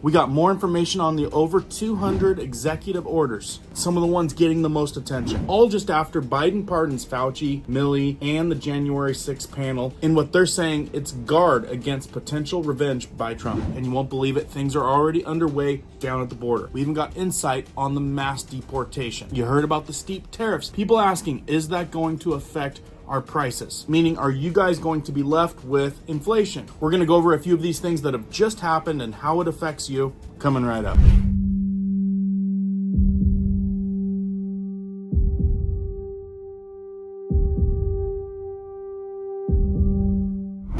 We got more information on the over 200 executive orders, some of the ones getting the most attention, all just after Biden pardons Fauci, Milley, and the January 6th panel in what they're saying it's guard against potential revenge by Trump. And you won't believe it, things are already underway down at the border. We even got insight on the mass deportation. You heard about the steep tariffs. People asking, is that going to affect our prices? Meaning, are you guys going to be left with inflation? We're going to go over a few of these things that have just happened and how it affects you coming right up.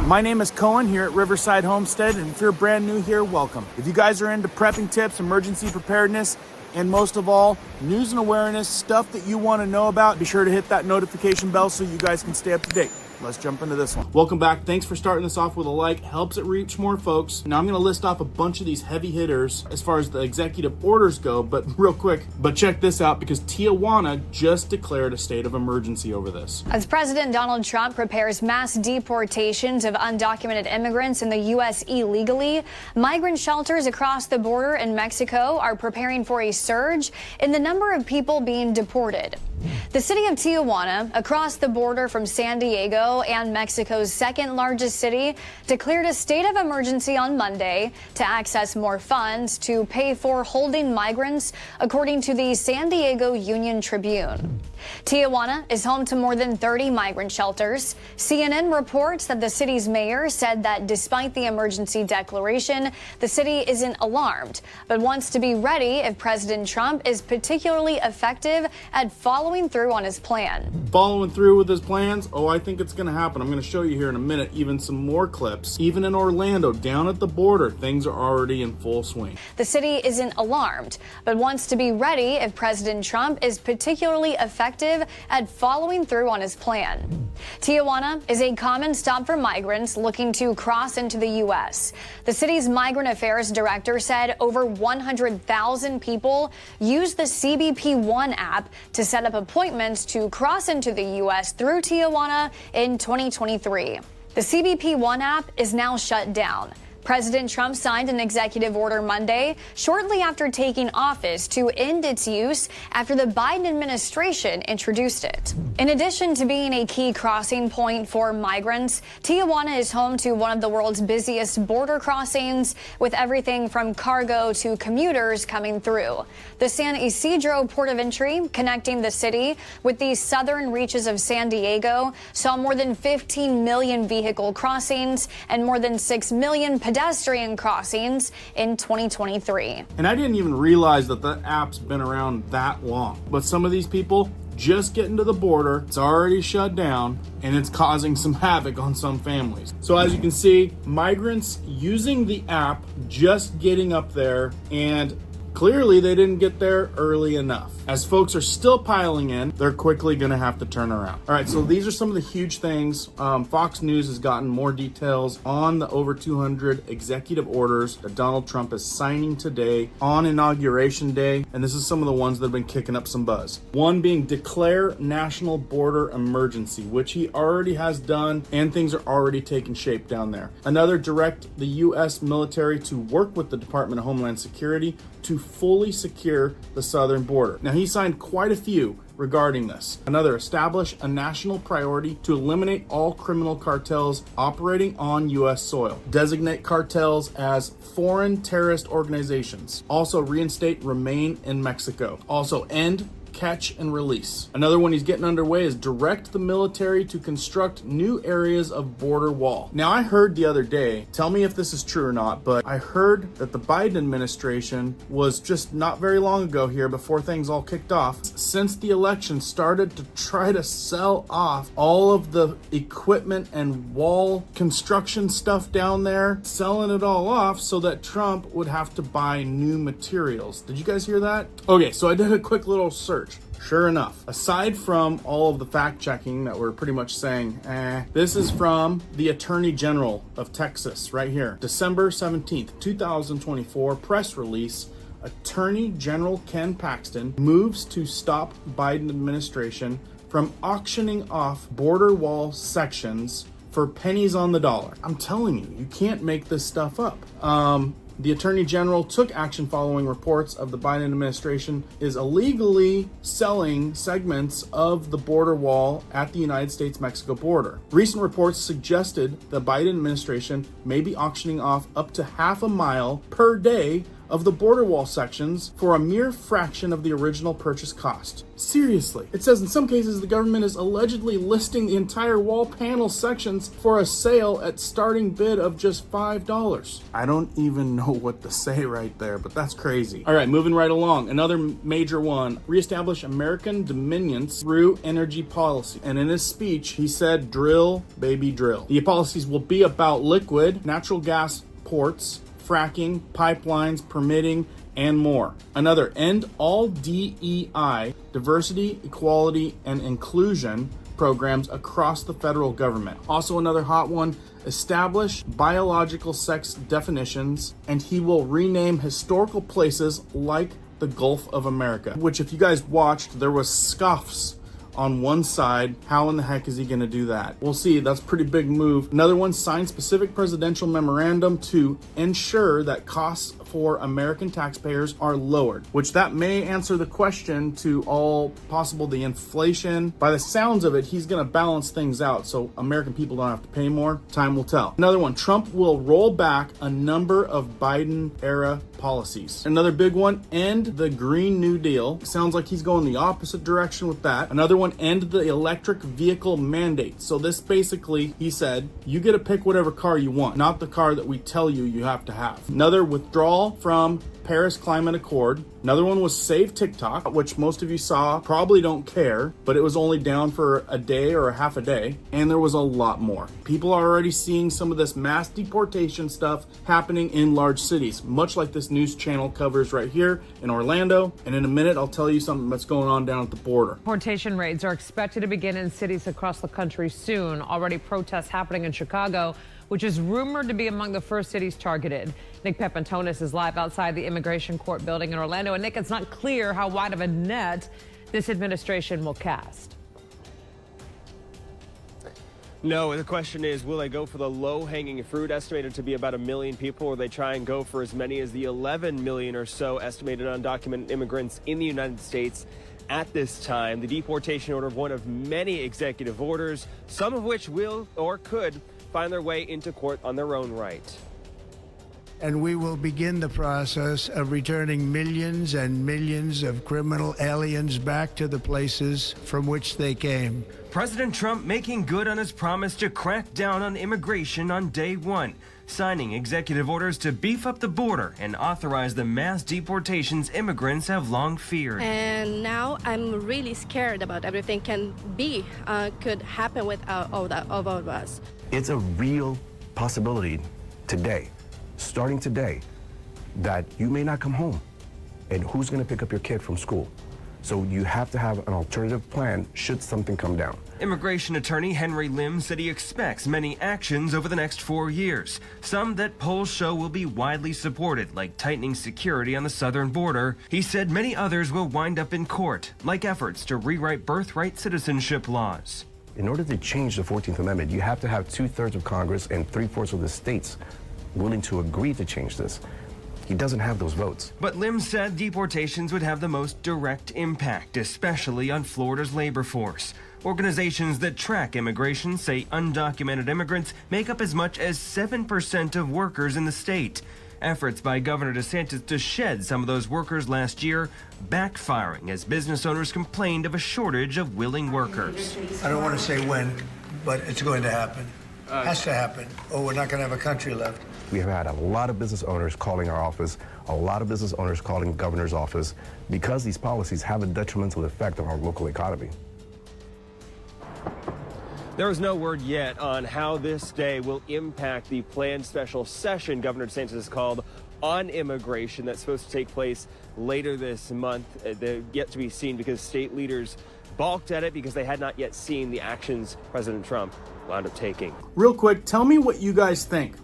My name is Cohen here at Riverside Homestead, and if you're brand new here, welcome. If you guys are into prepping tips, emergency preparedness, and most of all, news and awareness, stuff that you want to know about, be sure to hit that notification bell so you guys can stay up to date. Let's jump into this one. Welcome back. Thanks for starting this off with a like. Helps it reach more folks. Now I'm going to list off a bunch of these heavy hitters as far as the executive orders go, but real quick, but check this out because Tijuana just declared a state of emergency over this. As President Donald Trump prepares mass deportations of undocumented immigrants in the U.S. illegally, migrant shelters across the border in Mexico are preparing for a surge in the number of people being deported. The city of Tijuana, across the border from San Diego and Mexico's second largest city, declared a state of emergency on Monday to access more funds to pay for holding migrants, according to the San Diego Union Tribune. Tijuana is home to more than 30 migrant shelters. CNN reports that the city's mayor said that despite the emergency declaration, the city isn't alarmed, but wants to be ready if President Trump is particularly effective at following through on his plan. Following through with his plans? Oh, I think it's going to happen. I'm going to show you here in a minute even some more clips. Even in Orlando, down at the border, things are already in full swing. The city isn't alarmed, but wants to be ready if President Trump is particularly effective at following through on his plan. Tijuana is a common stop for migrants looking to cross into the U.S. The city's migrant affairs director said over 100,000 people use the CBP One app to set up appointments to cross into the U.S. through Tijuana in 2023. The CBP One app is now shut down. President Trump signed an executive order Monday, shortly after taking office, to end its use after the Biden administration introduced it. In addition to being a key crossing point for migrants, Tijuana is home to one of the world's busiest border crossings, with everything from cargo to commuters coming through. The San Isidro port of entry, connecting the city with the southern reaches of San Diego, saw more than 15 million vehicle crossings and more than 6 million pedestrian crossings in 2023. And I didn't even realize that the app's been around that long. But some of these people just getting to the border, it's already shut down, and it's causing some havoc on some families. So as you can see, migrants using the app, just getting up there, and clearly they didn't get there early enough. As folks are still piling in, they're quickly going to have to turn around. All right, so these are some of the huge things. Fox News has gotten more details on the over 200 executive orders that Donald Trump is signing today on Inauguration Day. And this is some of the ones that have been kicking up some buzz. One being declare national border emergency, which he already has done, and things are already taking shape down there. Another, direct the U.S. military to work with the Department of Homeland Security to fully secure the southern border. Now, he signed quite a few regarding this. Another, establish a national priority to eliminate all criminal cartels operating on U.S. soil. Designate cartels as foreign terrorist organizations. Also, reinstate remain in Mexico. Also, end catch and release. Another one he's getting underway is direct the military to construct new areas of border wall. Now, I heard the other day, tell me if this is true or not, but I heard that the Biden administration was just not very long ago here, before things all kicked off, since the election, started to try to sell off all of the equipment and wall construction stuff down there, selling it all off so that Trump would have to buy new materials. Did you guys hear that? Okay, so I did a quick little search. Sure enough, aside from all of the fact checking that we're pretty much saying, this is from the Attorney General of Texas right here. December 17th, 2024, press release. Attorney General Ken Paxton moves to stop Biden administration from auctioning off border wall sections for pennies on the dollar. I'm telling you, you can't make this stuff up. The Attorney General took action following reports of the Biden administration is illegally selling segments of the border wall at the United States-Mexico border. Recent reports suggested the Biden administration may be auctioning off up to half a mile per day of the border wall sections for a mere fraction of the original purchase cost. Seriously. It says in some cases the government is allegedly listing the entire wall panel sections for a sale at starting bid of just $5. I don't even know what to say right there, but that's crazy. All right, moving right along. Another major one, reestablish American dominions through energy policy. And in his speech, he said, drill, baby, drill. The policies will be about liquid, natural gas ports, fracking, pipelines, permitting, and more. Another, end all DEI, diversity, equality, and inclusion programs across the federal government. Also another hot one, establish biological sex definitions, and he will rename historical places like the Gulf of America, which if you guys watched, there was scoffs on one side. How in the heck is he going to do that? We'll see. That's a pretty big move. Another one, sign specific presidential memorandum to ensure that costs for American taxpayers are lowered, which that may answer the question to all possible the inflation. By the sounds of it, he's going to balance things out so American people don't have to pay more. Time will tell. Another one, Trump will roll back a number of Biden era policies. Another big one, end the Green New Deal. Sounds like he's going the opposite direction with that. Another one, end the electric vehicle mandate. So this basically, he said, you get to pick whatever car you want, not the car that we tell you you have to have. Another, withdrawal from Paris Climate Accord. Another one was save TikTok, which most of you saw, probably don't care, but it was only down for a day or a half a day. And there was a lot more. People are already seeing some of this mass deportation stuff happening in large cities, much like this news channel covers right here in Orlando. And in a minute, I'll tell you something that's going on down at the border. Deportation raids are expected to begin in cities across the country soon. Already protests happening in Chicago, which is rumored to be among the first cities targeted. Nick Pepantonis is live outside the immigration court building in Orlando. And Nick, it's not clear how wide of a net this administration will cast. No, the question is, will they go for the low-hanging fruit, estimated to be about 1 million people, or will they try and go for as many as the 11 million or so estimated undocumented immigrants in the United States at this time? The deportation order, one of many executive orders, some of which will or could find their way into court on their own right. And we will begin the process of returning millions and millions of criminal aliens back to the places from which they came. President Trump making good on his promise to crack down on immigration on day one, signing executive orders to beef up the border and authorize the mass deportations immigrants have long feared. And now I'm really scared about everything could happen with all of us. It's a real possibility today, starting today, that you may not come home. And who's going to pick up your kid from school? So you have to have an alternative plan should something come down. Immigration attorney Henry Lim said he expects many actions over the next 4 years, some that polls show will be widely supported, like tightening security on the southern border. He said many others will wind up in court, like efforts to rewrite birthright citizenship laws. In order to change the 14th Amendment, you have to have 2/3 of Congress and 3/4 of the states willing to agree to change this. He doesn't have those votes. But Lim said deportations would have the most direct impact, especially on Florida's labor force. Organizations that track immigration say undocumented immigrants make up as much as 7% of workers in the state. Efforts by Governor DeSantis to shed some of those workers last year backfiring as business owners complained of a shortage of willing workers. I don't want to say when, but it's going to happen. Has to happen, or we're not going to have a country left. We have had a lot of business owners calling our office, a lot of business owners calling the governor's office, because these policies have a detrimental effect on our local economy. There is no word yet on how this day will impact the planned special session Governor DeSantis has called on immigration that's supposed to take place later this month. They're yet to be seen because state leaders balked at it because they had not yet seen the actions President Trump wound up taking. Real quick, tell me what you guys think.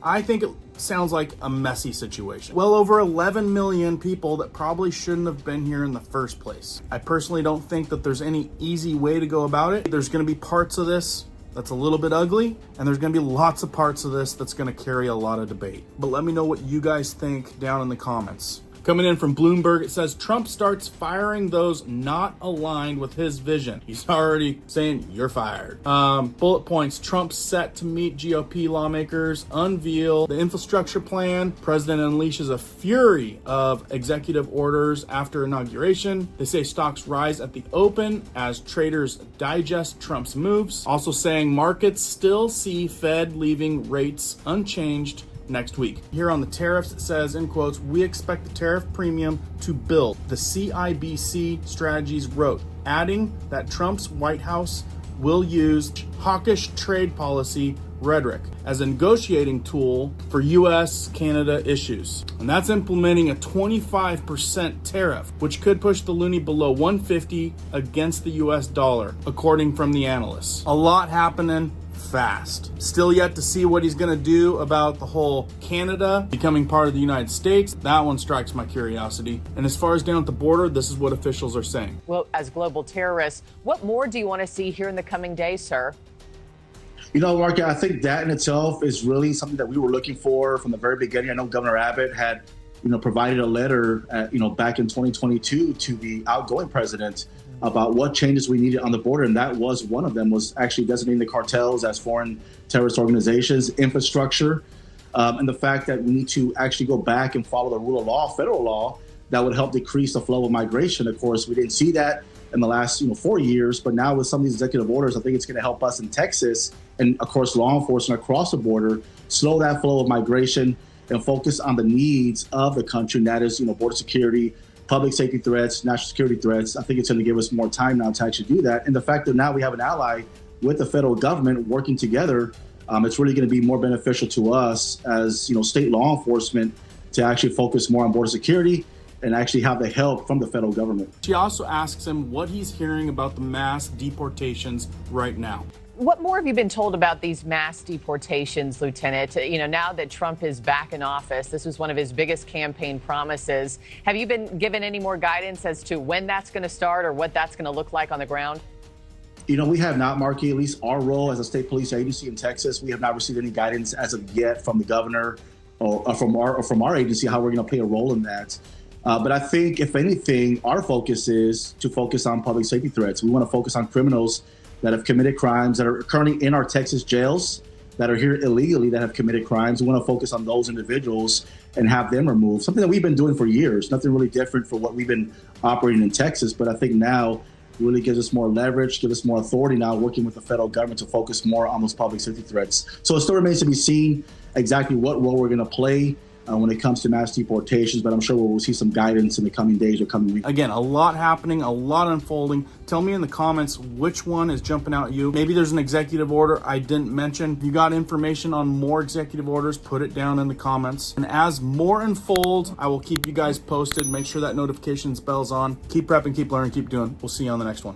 I think it sounds like a messy situation. Well over 11 million people that probably shouldn't have been here in the first place. I personally don't think that there's any easy way to go about it. There's going to be parts of this that's a little bit ugly, and there's going to be lots of parts of this that's going to carry a lot of debate. But let me know what you guys think down in the comments. Coming in from Bloomberg, it says Trump starts firing those not aligned with his vision. He's already saying you're fired. Bullet points: Trump set to meet GOP lawmakers, unveil the infrastructure plan. President unleashes a fury of executive orders after inauguration. They say stocks rise at the open as traders digest Trump's moves. Also saying markets still see Fed leaving rates unchanged next week. Here on the tariffs, it says, in quotes, we expect the tariff premium to build. The CIBC Strategies wrote, adding that Trump's White House will use hawkish trade policy rhetoric as a negotiating tool for US-Canada issues. And that's implementing a 25% tariff, which could push the loonie below 150 against the US dollar, according from the analysts. A lot happening fast. Still yet to see what he's going to do about the whole Canada becoming part of the United States. That one strikes my curiosity. And as far as down at the border, this is what officials are saying. Well, as global terrorists, what more do you want to see here in the coming days, sir? You know, Mark, I think that in itself is really something that we were looking for from the very beginning. I know Governor Abbott had, provided a letter, back in 2022 to the outgoing president about what changes we needed on the border. And that was one of them, was actually designating the cartels as foreign terrorist organizations, infrastructure, and the fact that we need to actually go back and follow the rule of law, federal law, that would help decrease the flow of migration. Of course, we didn't see that in the last 4 years, but now with some of these executive orders, I think it's going to help us in Texas and, of course, law enforcement across the border slow that flow of migration and focus on the needs of the country, and that is, border security, public safety threats, national security threats. I think it's going to give us more time now to actually do that. And the fact that now we have an ally with the federal government working together, it's really going to be more beneficial to us as, state law enforcement to actually focus more on border security and actually have the help from the federal government. She also asks him what he's hearing about the mass deportations right now. What more have you been told about these mass deportations, Lieutenant? Now that Trump is back in office, this was one of his biggest campaign promises. Have you been given any more guidance as to when that's going to start or what that's going to look like on the ground? We have not, Marky, at least our role as a state police agency in Texas, we have not received any guidance as of yet from the governor or from our agency how we're going to play a role in that. But I think, if anything, our focus is to focus on public safety threats. We want to focus on criminals that have committed crimes, that are currently in our Texas jails, that are here illegally, that have committed crimes. We want to focus on those individuals and have them removed. Something that we've been doing for years, nothing really different for what we've been operating in Texas. But I think now really gives us more leverage, gives us more authority now working with the federal government to focus more on those public safety threats. So it still remains to be seen exactly what role we're going to play when it comes to mass deportations, but I'm sure we'll see some guidance in the coming days or coming weeks. Again, a lot happening, a lot unfolding. Tell me in the comments which one is jumping out at you. Maybe there's an executive order I didn't mention. If you got information on more executive orders, put it down in the comments. And as more unfold, I will keep you guys posted. Make sure that notifications bell's on. Keep prepping, keep learning, keep doing. We'll see you on the next one.